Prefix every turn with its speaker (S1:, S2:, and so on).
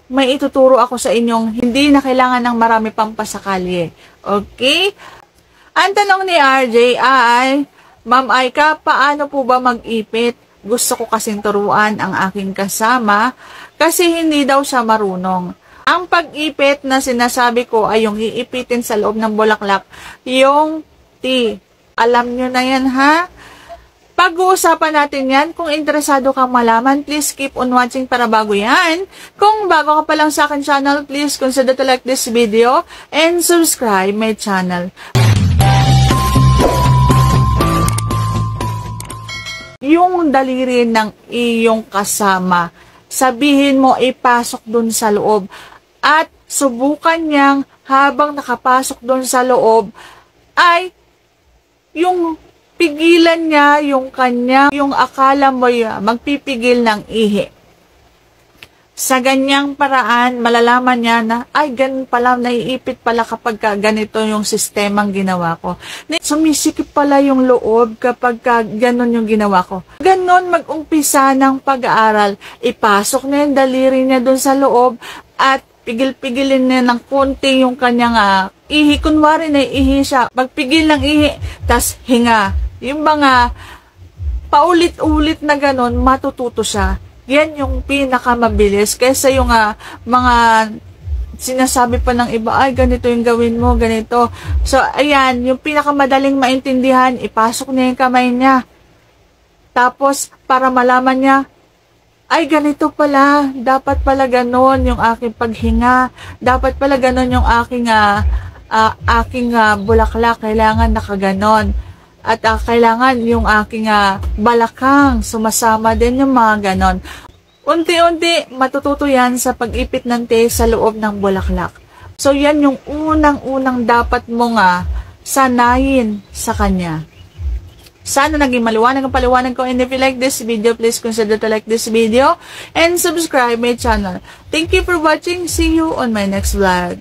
S1: may ituturo ako sa inyong hindi na kailangan ng marami pang pasakalye. Okay? Ang tanong ni RJ ay, Ma'am Aika, paano po ba mag-ipit? Gusto ko kasing turuan ang aking kasama kasi hindi daw siya marunong. Ang pag-ipit na sinasabi ko ay yung iipitin sa loob ng bulaklak, yung T. Alam nyo na yan, ha? Pag-uusapan natin yan. Kung interesado kang malaman, please keep on watching para bago yan. Kung bago ka pa lang sa akin channel, please consider to like this video and subscribe my channel. Yung daliri ng iyong kasama, sabihin mo ipasok dun sa loob at subukan niyang habang nakapasok dun sa loob ay yung pigilan niya yung akala mo magpipigil ng ihi. Sa ganyang paraan, malalaman niya na, ay, ganun pala, naiipit pala kapag ganito yung sistemang ginawa ko. Sumisikip pala yung loob kapag ganun yung ginawa ko. Ganun mag-umpisa ng pag-aaral. Ipasok na yung daliri niya dun sa loob at pigil-pigilin niya ng konti yung kanyang ihi. Kunwari na ihi siya, magpigil ng ihi, tas hinga. Yung mga paulit-ulit na ganun, matututo siya. Yan yung pinakamabilis kaysa yung mga sinasabi pa ng iba, ay ganito yung gawin mo, ganito. So, ayan, yung pinakamadaling maintindihan, ipasok niya yung kamay niya. Tapos, para malaman niya, ay ganito pala, dapat pala ganon yung aking paghinga, dapat pala ganon yung aking bulaklak, kailangan nakaganon. At kailangan yung aking balakang, sumasama din yung mga ganon. Unti-unti, matututo yan sa pag-ipit ng te sa loob ng bulaklak. So, yan yung unang-unang dapat mong sanayin sa kanya. Sana naging maliwanag ang paliwanag ko. And if you like this video, please consider to like this video and subscribe my channel. Thank you for watching. See you on my next vlog.